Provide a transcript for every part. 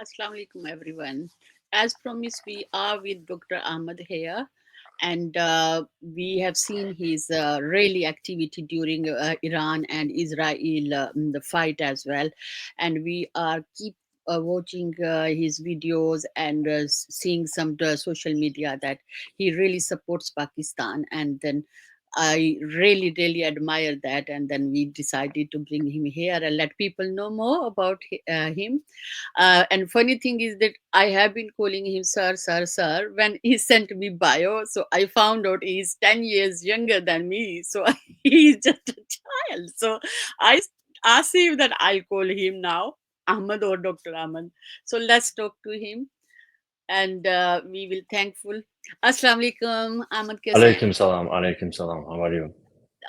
Assalamu alaikum, everyone. As promised, we are with Dr. Ahmed here, and we have seen his really activity during Iran and Israel the fight as well, and we are keep watching his videos and seeing some social media that he really supports Pakistan, and then I really, really admire that. And then we decided to bring him here and let people know more about him. And funny thing is that I have been calling him sir, sir, sir when he sent me bio. So I found out he's 10 years younger than me. So he's just a child. So I asked him that I'll call him now Ahmed or Dr. Ahmed. So let's talk to him and we will thankful. Assalamu alaikum, Ahmed. Kaise hain? Alaikum salam, alaikum salam. How are you?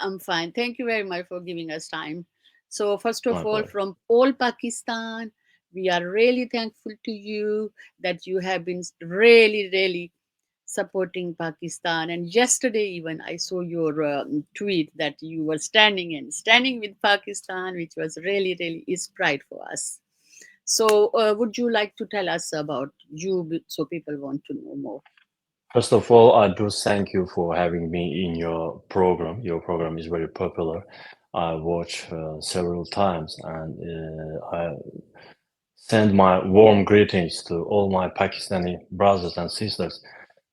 I'm fine. Thank you very much for giving us time. So, first of My all, pleasure. from all Pakistan, we are really thankful to you that you have been really, really supporting Pakistan. And yesterday, even I saw your tweet that you were standing with Pakistan, which was really, really is pride for us. So, would you like to tell us about you so people want to know more? First of all, I do thank you for having me in your program. Your program is very popular. I watch several times, and I send my warm greetings to all my Pakistani brothers and sisters.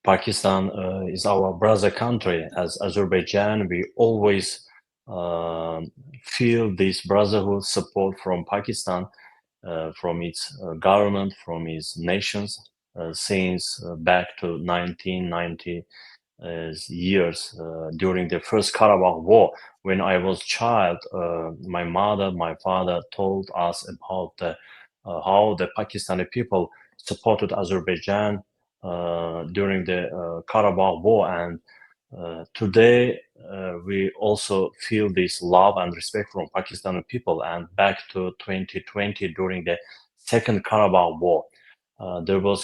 Pakistan is our brother country. As Azerbaijan, we always uh, feel this brotherhood support from Pakistan, from its government, from its nations, since back to 1990 years during the first Karabakh War. When I was child, my mother, my father told us about how the Pakistani people supported Azerbaijan during the Karabakh War, and today we also feel this love and respect from Pakistani people. And back to 2020 during the Second Karabakh War, there were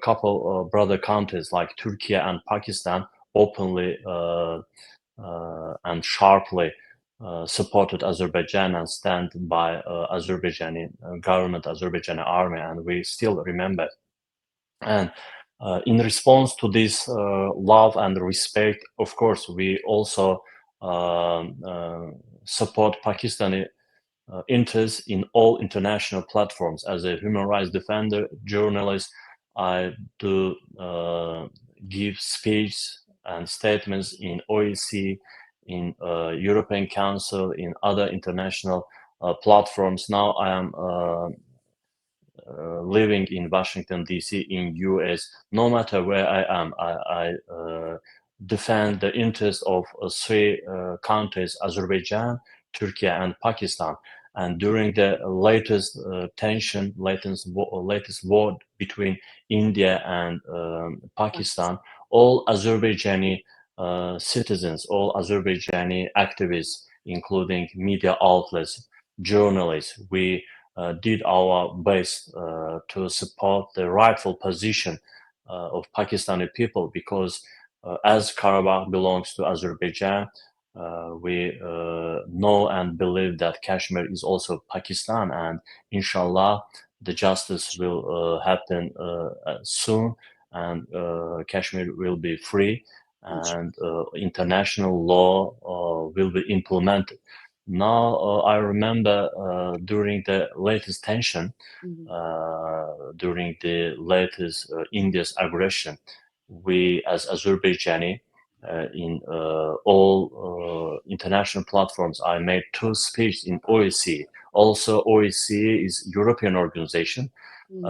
couple brother countries like Turkey and Pakistan openly and sharply supported Azerbaijan and stand by Azerbaijani government, Azerbaijani army, and we still remember. And in response to this love and respect, of course, we also support Pakistani interests in all international platforms. As a human rights defender, journalist, I do give speeches and statements in OEC, in European Council, in other international platforms. Now I am living in Washington D.C. in U.S. No matter where I am, I defend the interests of three countries: Azerbaijan, Turkey, and Pakistan. And during the latest latest war between India and Pakistan, all Azerbaijani citizens, all Azerbaijani activists, including media outlets, journalists, we did our best to support the rightful position of Pakistani people, because as Karabakh belongs to Azerbaijan, we know and believe that Kashmir is also Pakistan, and inshallah the justice will happen soon, and Kashmir will be free, and international law will be implemented. Now, I remember during the latest tension, Mhm. during the latest India's aggression, we as Azerbaijani, in all international platforms, I made two speeches in OSCE. Also, OSCE is European organization, Mhm.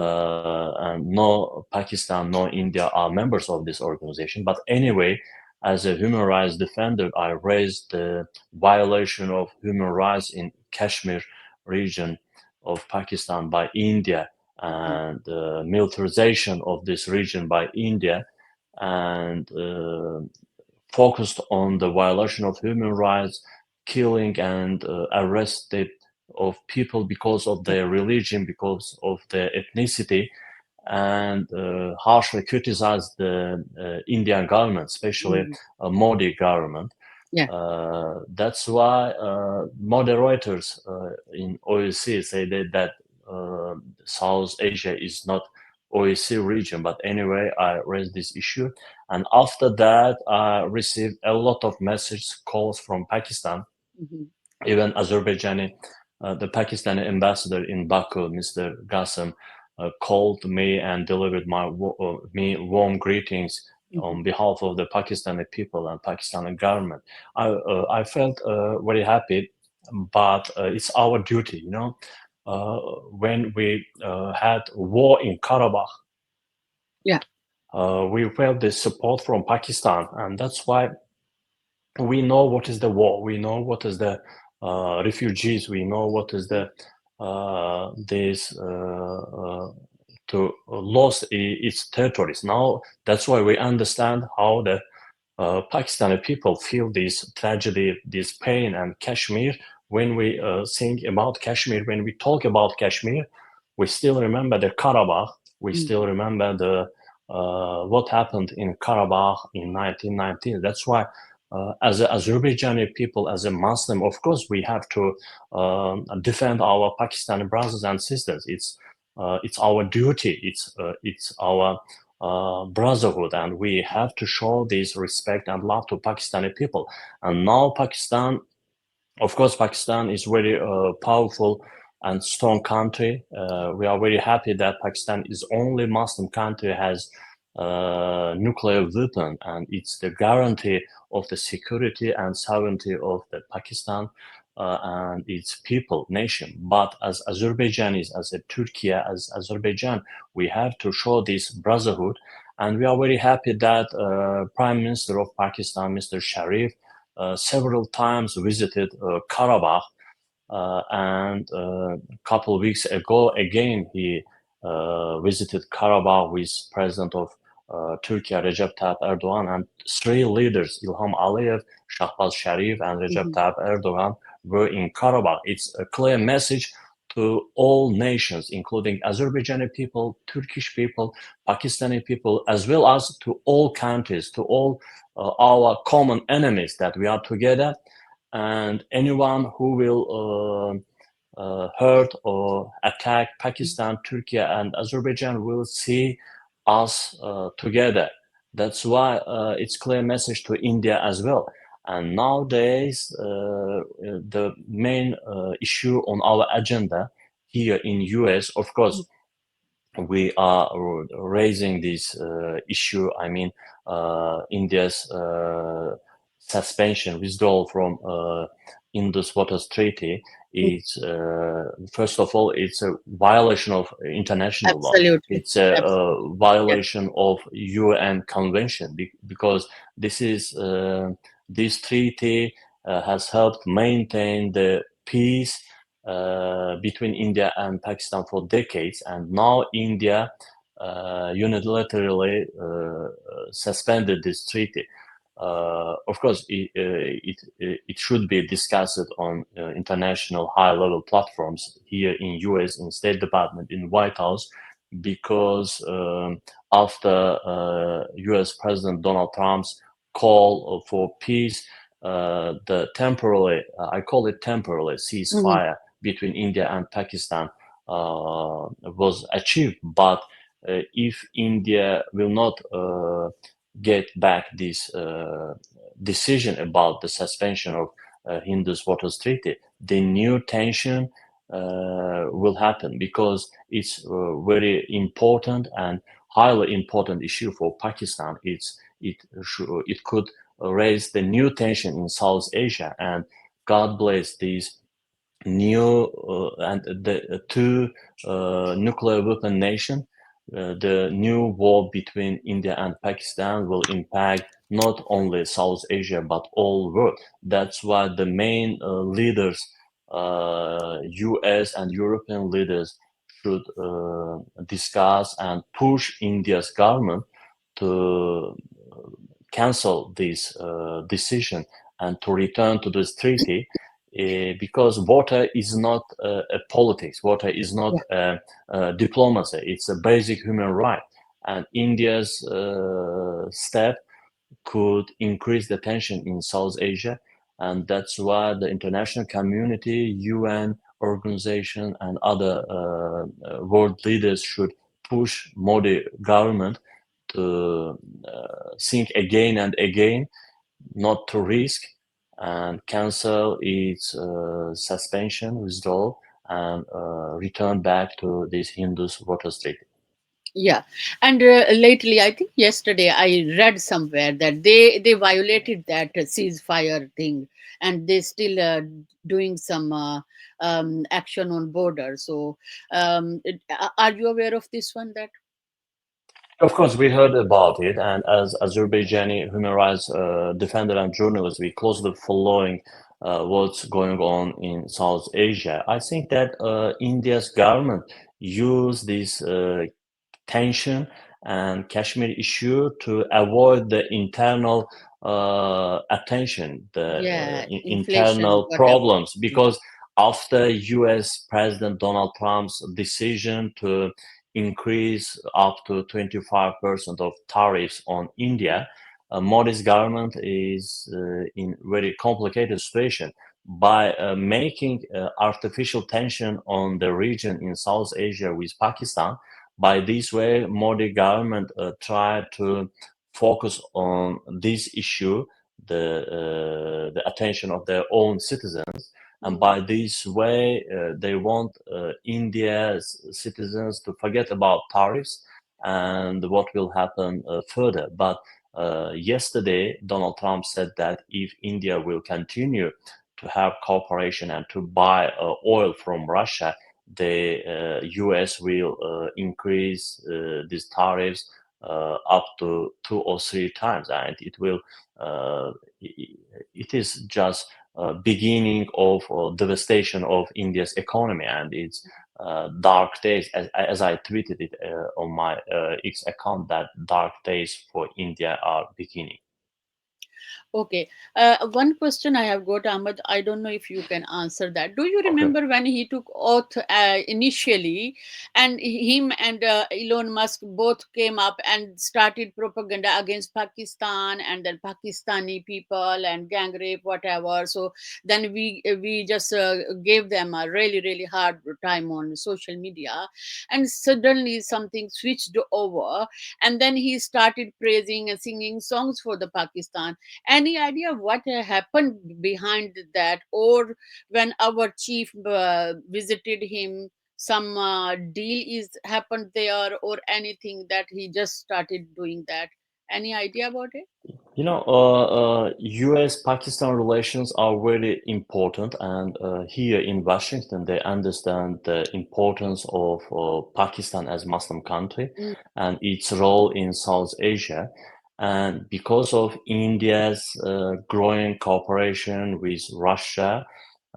and no Pakistan, no India are members of this organization. But anyway, as a human rights defender, I raised the violation of human rights in Kashmir region of Pakistan by India, and the militarization of this region by India, and focused on the violation of human rights, killing and arrested of people because of their religion, because of their ethnicity, and harshly criticized the Indian government, especially Mhm. Modi government. Yeah. That's why moderators in OSCE say that South Asia is not OSCE region, but anyway, I raised this issue. And after that, I received a lot of messages, calls from Pakistan, even Azerbaijani. The Pakistani ambassador in Baku, Mr. Qasim, called me and delivered me warm greetings on behalf of the Pakistani people and Pakistani government. I felt very happy, but it's our duty, you know. When we had war in Karabakh, Yeah. we felt the support from Pakistan, and that's why we know what is the war, we know what is the refugees, we know what is the this to lost its territories. Now that's why we understand how the Pakistani people feel this tragedy, this pain, and Kashmir. When we think about Kashmir, when we talk about Kashmir, we still remember the Karabakh. We still remember the what happened in Karabakh in 1919. That's why, as an Azerbaijani people, as a Muslim, of course, we have to defend our Pakistani brothers and sisters. It's our duty. It's our brotherhood, and we have to show this respect and love to Pakistani people. And now Pakistan, of course, Pakistan is very powerful and strong country. We are very happy that Pakistan is only Muslim country has nuclear weapon, and it's the guarantee of the security and sovereignty of the Pakistan and its people, nation. But as Azerbaijanis, as a Turkey, as Azerbaijan, we have to show this brotherhood, and we are very happy that Prime Minister of Pakistan, Mr. Sharif, several times visited Karabakh, and a couple of weeks ago again he visited Karabakh with President of Turkey Recep Tayyip Erdogan, and three leaders, Ilham Aliyev, Shahbaz Sharif, and Recep Tayyip Erdogan, were in Karabakh. It's a clear message to all nations, including Azerbaijani people, Turkish people, Pakistani people, as well as to all countries, to all our common enemies, that we are together, and anyone who will hurt or attack Pakistan, Turkey, and Azerbaijan will see us together. That's why it's clear message to India as well. And nowadays, the main issue on our agenda here in US, of course, we are raising this issue. I mean, India's suspension, withdrawal from Indus Waters Treaty. It's first of all, it's a violation of international law. Absolutely. It's a Absolutely. violation of UN Convention, because this is this treaty has helped maintain the peace between India and Pakistan for decades, and now India unilaterally suspended this treaty. Of course, it should be discussed on international high-level platforms here in US, in State Department, in White House, because after US President Donald Trump's call for peace, the temporarily, I call it temporarily, ceasefire between India and Pakistan was achieved. But if India will not get back this decision about the suspension of Indus Waters Treaty, the new tension will happen, because it's a very important and highly important issue for Pakistan. It could raise the new tension in South Asia, and God bless these new and the two nuclear weapon nation. The new war between India and Pakistan will impact not only South Asia but all world. That's why the main leaders, US and European leaders, should discuss and push India's government to cancel this decision and to return to this treaty, because water is not a politics, water is not diplomacy, it's a basic human right. And India's step could increase the tension in South Asia, and that's why the international community, UN, organization and other world leaders should push Modi government to think again and again, not to risk and cancel its suspension, withdrawal, and return back to this Hindus voter state. Yeah, and lately, I think yesterday I read somewhere that they violated that ceasefire thing, and they still doing some action on border. So, are you aware of this one? That Of course, we heard about it, and as Azerbaijani human rights defender and journalist, we closely following what's going on in South Asia. I think that India's government use this tension and Kashmir issue to avoid the internal attention, the yeah, inflation, internal whatever. problems, Yeah. because after US President Donald Trump's decision to increase up to 25% of tariffs on India, Modi's government is in very complicated situation by making artificial tension on the region in South Asia with Pakistan. By this way, Modi government tried to focus on this issue, the attention of their own citizens, and Mhm. by this way, they want India's citizens to forget about tariffs and what will happen further. But yesterday, Donald Trump said that if India will continue to have cooperation and to buy oil from Russia, the US will increase these tariffs up to 2 or 3 times, and it will. It is just beginning of devastation of India's economy and its dark days. As I tweeted it on my X account, that dark days for India are beginning. Okay. One question I have got, Ahmed. I don't know if you can answer that. Do you Okay. remember when he took oath initially, and him and Elon Musk both came up and started propaganda against Pakistan and then Pakistani people and gang rape, whatever. So then we just gave them a really hard time on social media, and suddenly something switched over, and then he started praising and singing songs for the Pakistan. Any idea what happened behind that, or when our chief visited him, some deal is happened there, or anything that he just started doing that? Any idea about it? U.S.-Pakistan relations are very important, and here in Washington, they understand the importance of Pakistan as Muslim country Mm, and its role in South Asia. And because of India's growing cooperation with Russia,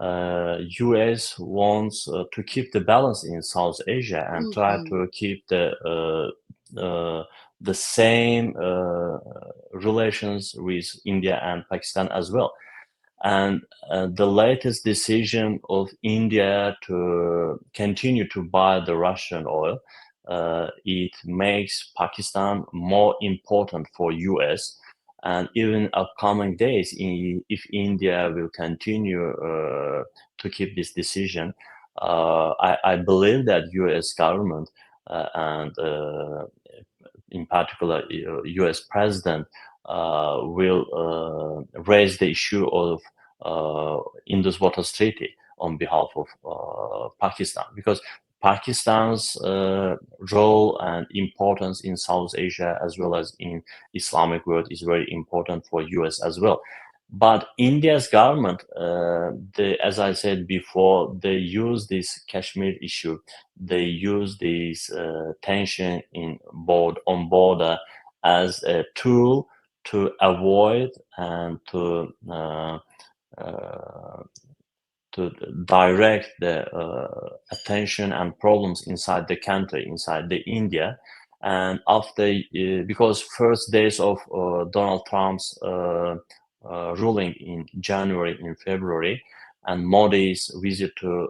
U.S. wants to keep the balance in South Asia and try mhm, to keep the same relations with India and Pakistan as well. And the latest decision of India to continue to buy the Russian oil, it makes Pakistan more important for US. And even upcoming days, if India will continue to keep this decision, I believe that US government and in particular US president will raise the issue of Indus Waters Treaty on behalf of Pakistan, because Pakistan's role and importance in South Asia as well as in Islamic world is very important for US as well. But India's government, as I said before, they use this Kashmir issue. They use this tension on border as a tool to avoid and uh, to direct the attention and problems inside the country, inside the India. And after, because first days of Donald Trump's ruling in January, in February, and Modi's visit to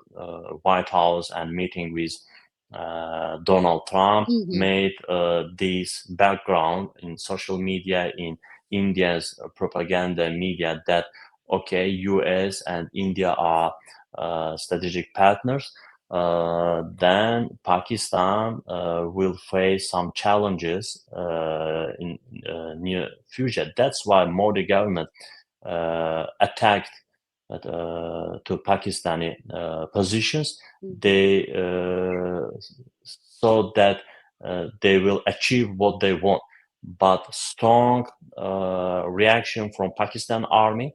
White House and meeting with Donald Trump mhm. made this background in social media, in India's propaganda media, that okay, US and India are strategic partners, then Pakistan will face some challenges in near future. That's why Modi government attacked to Pakistani positions. Mhm. They thought that they will achieve what they want, but strong reaction from Pakistan army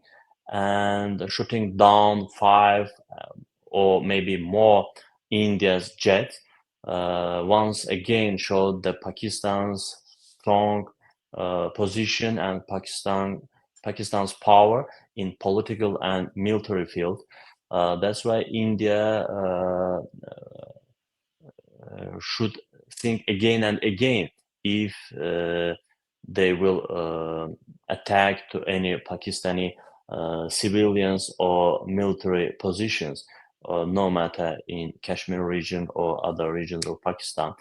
and shooting down five or maybe more India's jets once again showed the Pakistan's strong position and Pakistan's power in political and military field. That's why India should think again and again if they will attack to any Pakistani civilians or military positions, no matter in Kashmir region or other regions of Pakistan.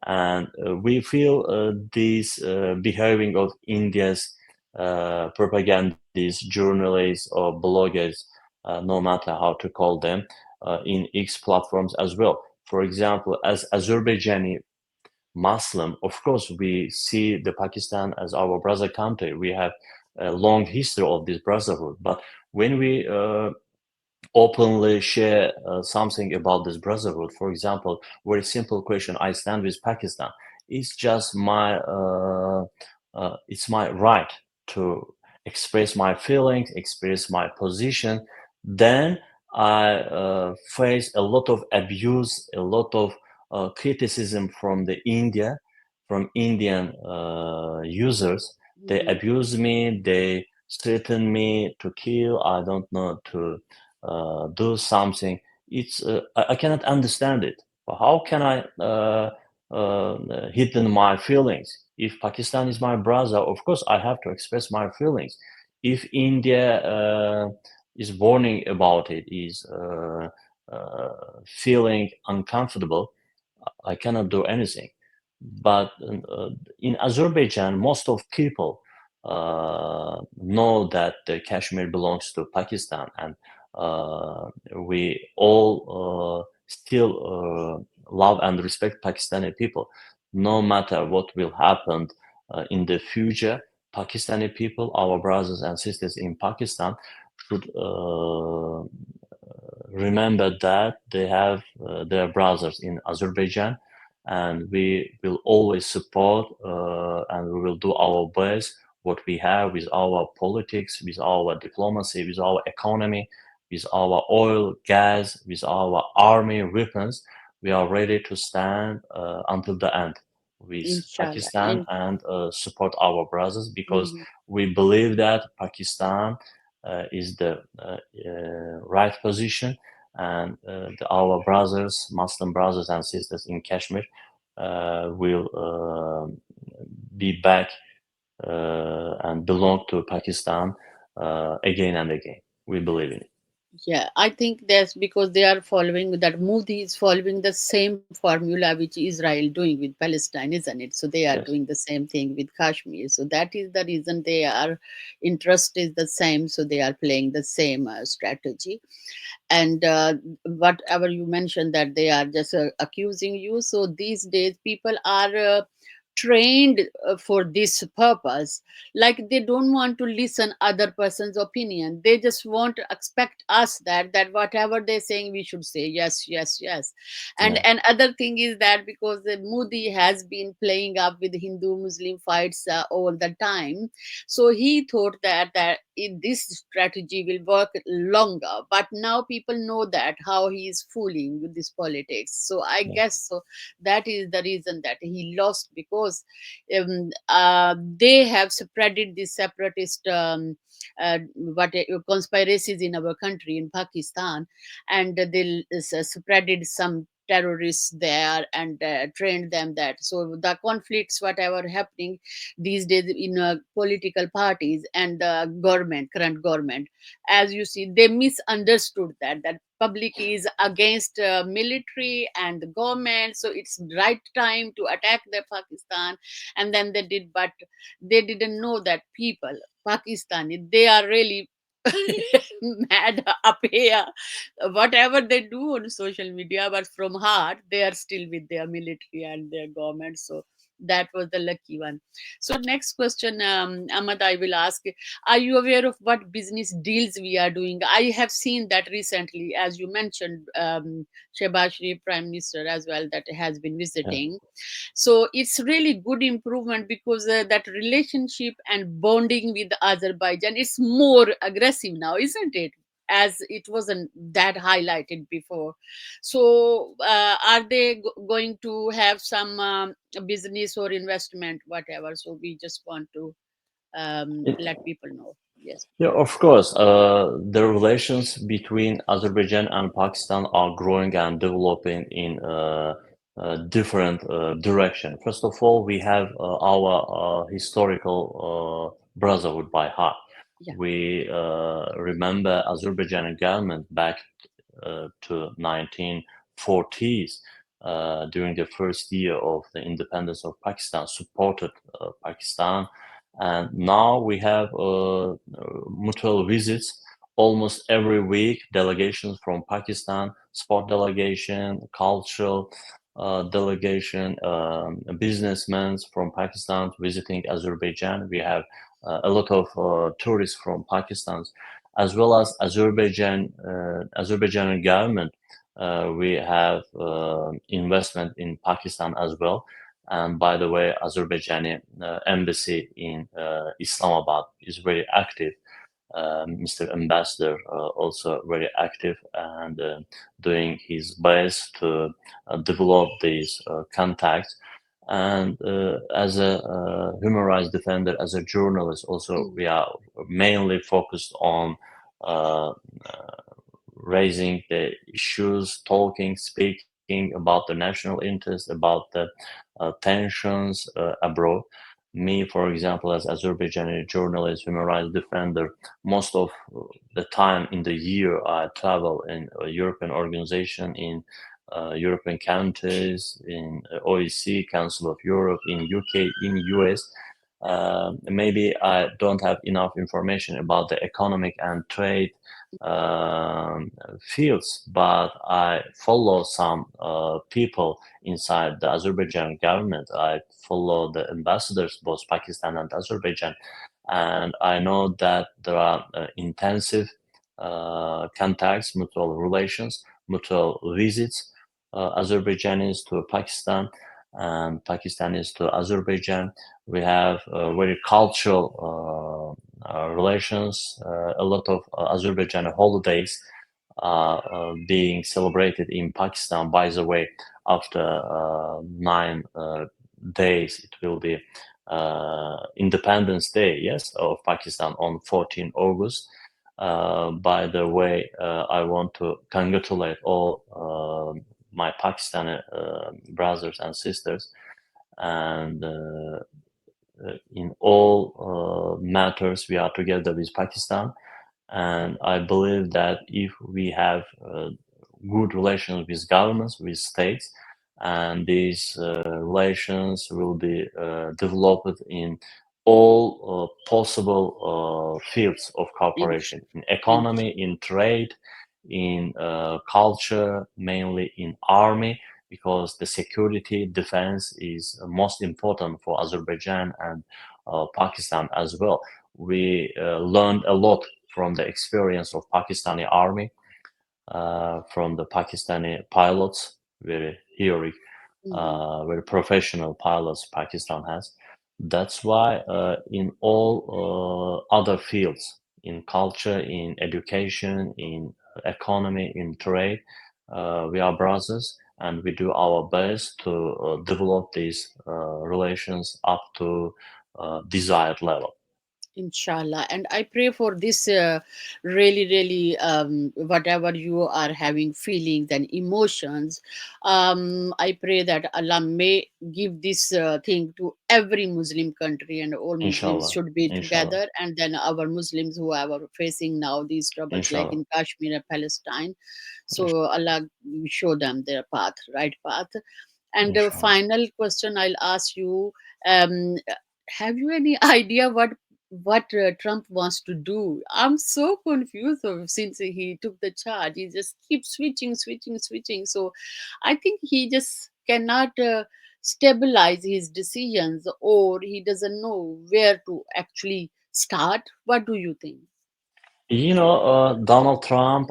And we feel this behaving of India's propagandists, journalists, or bloggers, no matter how to call them, in X platforms as well. For example, as Azerbaijani Muslim, of course, we see the Pakistan as our brother country. We have a long history of this brotherhood. But when we openly share something about this brotherhood, for example, very simple question: I stand with Pakistan. It's just it's my right to express my feelings, express my position. Then I face a lot of abuse, a lot of criticism from the India, from Indian users. They Mhm. abuse me. They threaten me to kill. I don't know, to do something. It's I cannot understand it. How can I hidden my feelings? If Pakistan is my brother, of course I have to express my feelings. If India is warning about it, is feeling uncomfortable, I cannot do anything. But in Azerbaijan, most of people know that the Kashmir belongs to Pakistan, and we all still love and respect Pakistani people. No matter what will happen in the future, Pakistani people, our brothers and sisters in Pakistan, should remember that they have their brothers in Azerbaijan, and we will always support and we will do our best what we have with our politics, with our diplomacy, with our economy, with our oil, gas, with our army weapons. We are ready to stand until the end with Inshallah. Pakistan and support our brothers, because Mhm. we believe that Pakistan is the right position, and our brothers, Muslim brothers and sisters in Kashmir, will be back and belong to Pakistan again and again. We believe in it. Yeah, I think that's because they are following that Modi is following the same formula which Israel doing with Palestine, isn't it? So they are Yes. doing the same thing with Kashmir. So that is the reason they are interest is the same. So they are playing the same strategy. And whatever you mentioned that they are just accusing you. So these days people are trained for this purpose, like they don't want to listen other person's opinion. They just want to expect us that whatever they're saying we should say yes, yes, yes. and Yeah. and other thing is that because the Modi has been playing up with Hindu Muslim fights all the time, so he thought that this strategy will work longer, but now people know that how he is fooling with this politics. So I Yeah. guess so that is the reason that he lost, because they have spreaded this separatist conspiracies in our country, in Pakistan, and they spreaded some terrorists there and trained them that. So the conflicts whatever happening these days in political parties and the government, current government, as you see, they misunderstood that public is against military and the government, so it's right time to attack the Pakistan. And then they did, but they didn't know that people Pakistani, they are really mad up here. Whatever they do on social media, but from heart, they are still with their military and their government. So that was the lucky one. So next question, Ahmad, I will ask: are you aware of what business deals we are doing? I have seen that recently, as you mentioned, Shehbaz Sharif, Prime Minister, as well, that has been Yeah. visiting. So it's really good improvement, because that relationship and bonding with Azerbaijan is more aggressive now, isn't it? As it wasn't that highlighted before. So are they going to have some business or investment, whatever? So we just want to let people know. Yes. Yeah, of course. The relations between Azerbaijan and Pakistan are growing and developing in different direction. First of all, we have our historical brotherhood by heart. Yeah. We remember Azerbaijani government back to 1940s during the first year of the independence of Pakistan, supported Pakistan, and now we have mutual visits almost every week. Delegations from Pakistan, sport delegation, cultural delegation, businessmen from Pakistan visiting Azerbaijan. We have a lot of tourists from Pakistan, as well as Azerbaijani government. We have investment in Pakistan as well. And by the way, Azerbaijani embassy in Islamabad is very active. Mr. Ambassador also very active and doing his best to develop these contacts. And as a human rights defender, as a journalist, also Mm. we are mainly focused on uh, raising the issues, talking, speaking about the national interest, about the tensions abroad. Me, for example, as Azerbaijani journalist, human rights defender, most of the time in the year I travel in a European organization, in European countries, in OEC, Council of Europe, in UK, in US. Maybe I don't have enough information about the economic and trade fields, but I follow some people inside the Azerbaijan government. I follow the ambassadors, both Pakistan and Azerbaijan, and I know that there are intensive contacts, mutual relations, mutual visits, Azerbaijanis to Pakistan and Pakistanis to Azerbaijan. We have very cultural relations, a lot of Azerbaijani holidays being celebrated in Pakistan. By the way, after 9 days, it will be Independence Day, yes, of Pakistan on 14 August. By the way, I want to congratulate all my Pakistani brothers and sisters, and in all matters we are together with Pakistan. And I believe that if we have good relations with governments, with states, and these relations will be developed in all possible fields of Inch, cooperation, in inch. economy, in trade, in culture, mainly in army, because the security defense is most important for Azerbaijan and Pakistan as well. We learned a lot from the experience of Pakistani army, from the Pakistani pilots, very heroic, Mhm. very professional pilots Pakistan has. That's why in all other fields, in culture, in education, in economy, in trade, we are brothers, and we do our best to develop these relations up to desired level. Inshallah. And I pray for this really, really, whatever you are having feelings and emotions. I pray that Allah may give this thing to every Muslim country, and all Muslims Inshallah, should be inshallah, together. And then our Muslims who are facing now these troubles, like inshallah, in Kashmir and Palestine. So Allah show them their path, right path. And the inshallah. final question I'll ask you, um, have you any idea what what Trump wants to do. I'm so confused since he took the charge. He just keeps switching, switching, switching. So I think he just cannot stabilize his decisions, or he doesn't know where to actually start. What do you think? Donald Trump,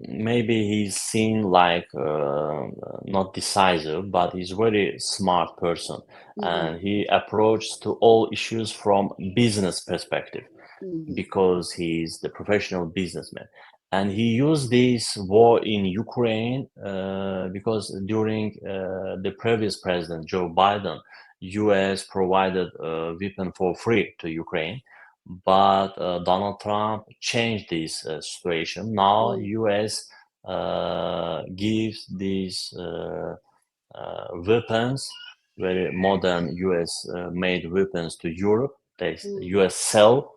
maybe he's seen like not decisive, but he's very smart person, Mm-hmm. and he approaches to all issues from business perspective Mm-hmm. because he's the professional businessman. And he used this war in Ukraine because during the previous president, Joe Biden, US provided a weapon for free to Ukraine. But Donald Trump changed this situation. Now US gives these weapons, very modern US made weapons to Europe. Mm-hmm. US sell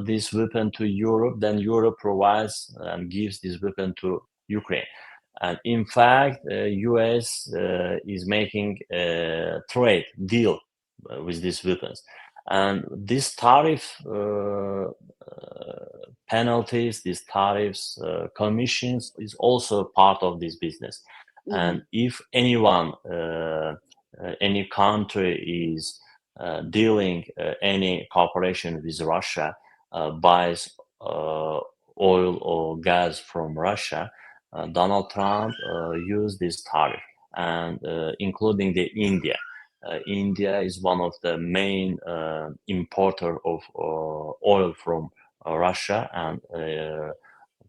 this weapon to Europe, then Europe provides and gives this weapon to Ukraine. And in fact, US is making a trade deal with these weapons. And these tariff penalties, these tariffs, commissions is also part of this business. Mm-hmm. And if anyone, any country is dealing any cooperation with Russia, buys oil or gas from Russia, Donald Trump used this tariff, and including the India. India is one of the main importer of oil from Russia, and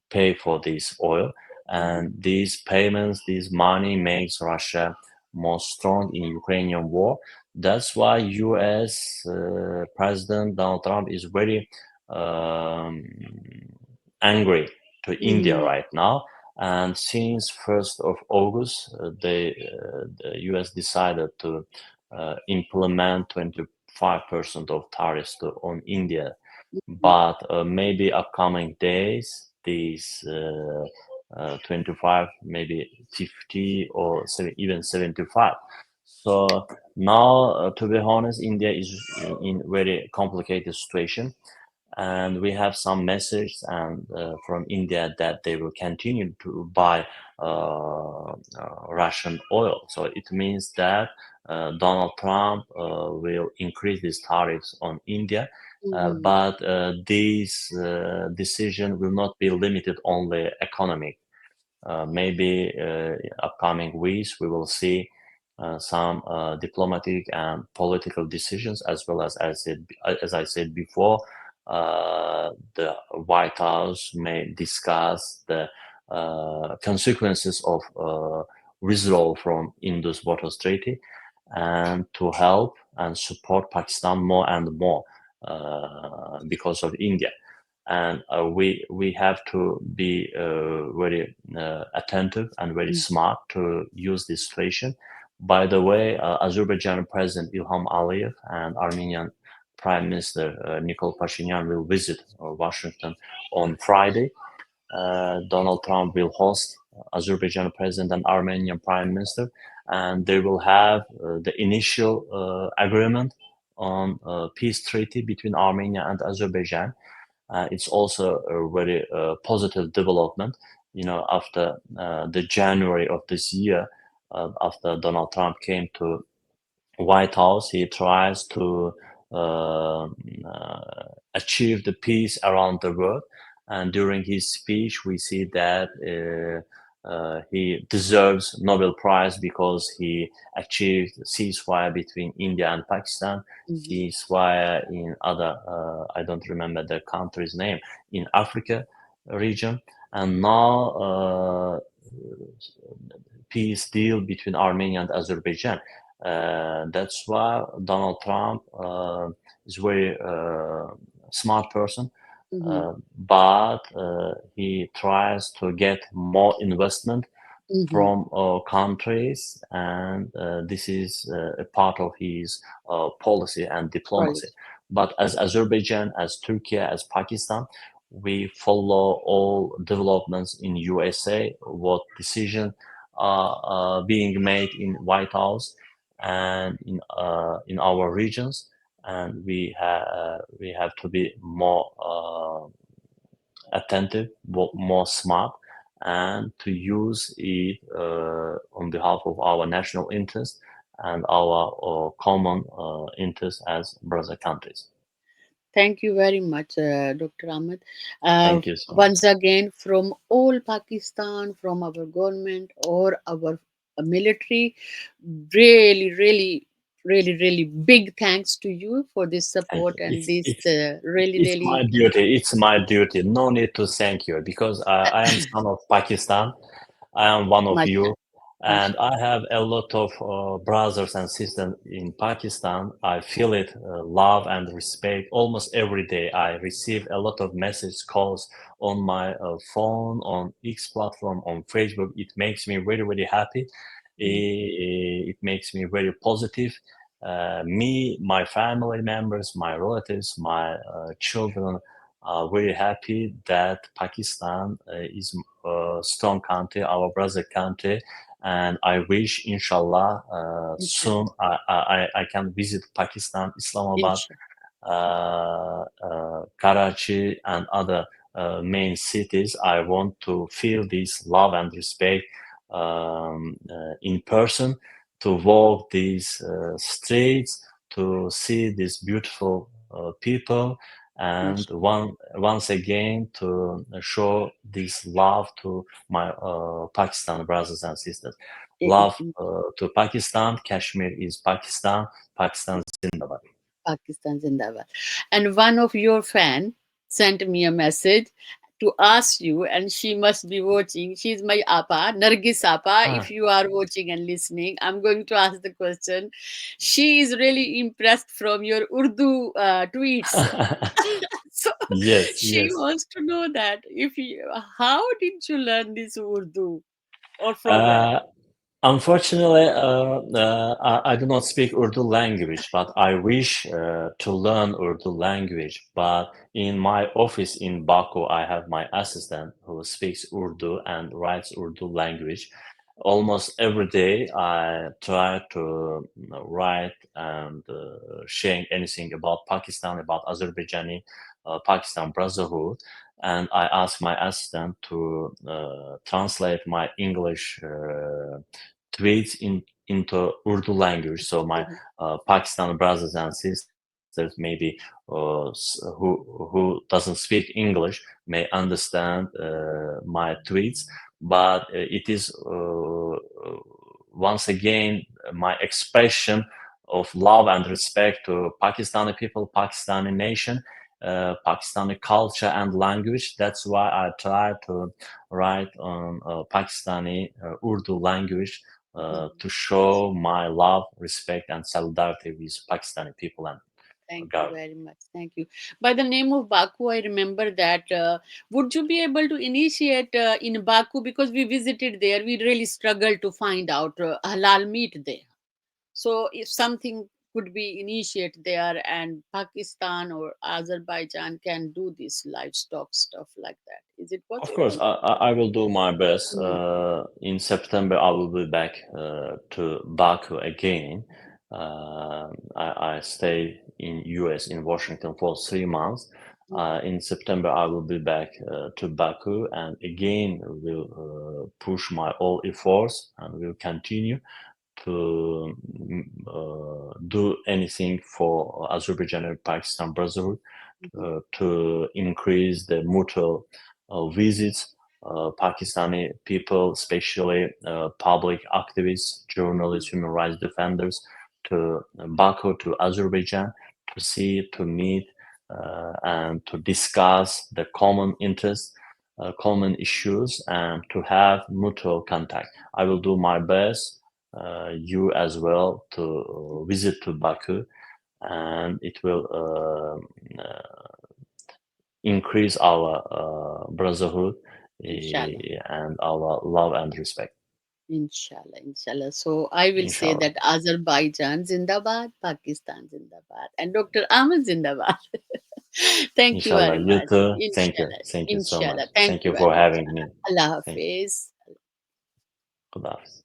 pay for this oil. Mm-hmm. And these payments, this money makes Russia more strong in Ukrainian war. That's why U.S. President Donald Trump is very um, angry to India Mm-hmm. right now. And since 1st of August, the U.S. decided to implement 25% of tariffs on India, but maybe upcoming days these 25, maybe 50 or even 75. So now, to be honest, India is in very complicated situation, and we have some message and from India that they will continue to buy Russian oil. So it means that Donald Trump will increase these tariffs on India, Mm-hmm. but this decision will not be limited only economic. Maybe upcoming weeks we will see some diplomatic and political decisions, as well as I said before, the White House may discuss the consequences of withdrawal from Indus Waters Treaty, and to help and support Pakistan more and more because of India. And we have to be very attentive and very smart to use this situation. By the way, Azerbaijan President Ilham Aliyev and Armenian Prime Minister Nikol Pashinyan will visit Washington on Friday. Donald Trump will host Azerbaijan President and Armenian Prime Minister, and they will have the initial agreement on peace treaty between Armenia and Azerbaijan. It's also a very positive development. After the January of this year, after Donald Trump came to White House, he tries to achieve the peace around the world. And during his speech, we see that he deserves Nobel Prize because he achieved ceasefire between India and Pakistan, Mm-hmm. ceasefire in other, I don't remember the country's name, in Africa region, and now peace deal between Armenia and Azerbaijan. That's why Donald Trump is very smart person, Mm-hmm. but he tries to get more investment Mm-hmm. from countries, and this is a part of his policy and diplomacy. Policy. But as Azerbaijan, as Turkey, as Pakistan, we follow all developments in USA, what decision are being made in White House and in our regions, and we have to be more attentive, more smart, and to use it on behalf of our national interest and our common interest as brother countries. Thank you very much, Dr. Ahmed. Thank you so much. Once again, from all Pakistan, from our government or our military, really, really, really, really big thanks to you for this Thank support you. and this really, It's my really duty. It's my duty. No need to thank you because I am son of Pakistan. I am one of mashallah, you, and mashallah. I have a lot of brothers and sisters in Pakistan. I feel it, love and respect almost every day. I receive a lot of message calls on my phone, on X platform, on Facebook. It makes me very, very happy. Mm, It makes me very positive. Me, my family members, my relatives, my children are very happy that Pakistan is a strong country, our brother country, and I wish, inshallah, soon inshallah, I can visit Pakistan, Islamabad, inshallah, Karachi, and other main cities. I want to feel this love and respect in person, to walk these streets, to see these beautiful people, and mashallah. once again to show this love to my Pakistan brothers and sisters. Love to Pakistan. Kashmir is Pakistan. Pakistan Zindabad. Pakistan Zindabad. And one of your fan sent me a message to ask you, and she must be watching. She's my Appa, Nargis Appa. If Ah. you are watching and listening, I'm going to ask the question. She is really impressed from your Urdu tweets. So Yes, she yes. wants to know that if you, how did you learn this Urdu or from where? Uh, Unfortunately, I do not speak Urdu language, but I wish to learn Urdu language. But in my office in Baku, I have my assistant who speaks Urdu and writes Urdu language. Almost every day, I try to write and sharing anything about Pakistan, about Azerbaijani, Pakistan Brotherhood. And I ask my assistant to translate my English tweets into Urdu language. So my Pakistan brothers and sisters, maybe who doesn't speak English, may understand my tweets. But it is once again my expression of love and respect to Pakistani people, Pakistani nation, Pakistani culture and language. That's why I try to write on Pakistani Urdu language to show my love, respect, and solidarity with Pakistani people and Thank you government. very much. Thank you. By the name of Baku, I remember that. Would you be able to initiate in Baku? Because we visited there, we really struggled to find out halal meat there. So, if something could be initiated there and Pakistan or Azerbaijan can do this livestock stuff like that, is it Of course, possible? I will do my best. Mm, In September, I will be back to Baku again. I stay in US in Washington for 3 months. mhm, In September, I will be back to Baku, and again will push my all efforts and will continue to do anything for Azerbaijan and Pakistan Brotherhood mhm, to increase the mutual visits. Pakistani people, especially public activists, mhm, journalists, human rights defenders, to Baku, to Azerbaijan, to see, to meet, and to discuss the common interests, common issues, and to have mutual contact. I will do my best, you as well, to visit to Baku, and it will increase our brotherhood Inshallah. and our love and respect. Inshallah, inshallah. So I will say Inshallah. that Azerbaijan Zindabad, Pakistan Zindabad, and Dr. Ahmed Zindabad. Thank you Inshallah. very You much. too. Thank you. Inshallah, Thank you so much. inshallah. Thank Thank you you for very much. having me. Allah Thank you. Hafiz. Khuda Hafiz.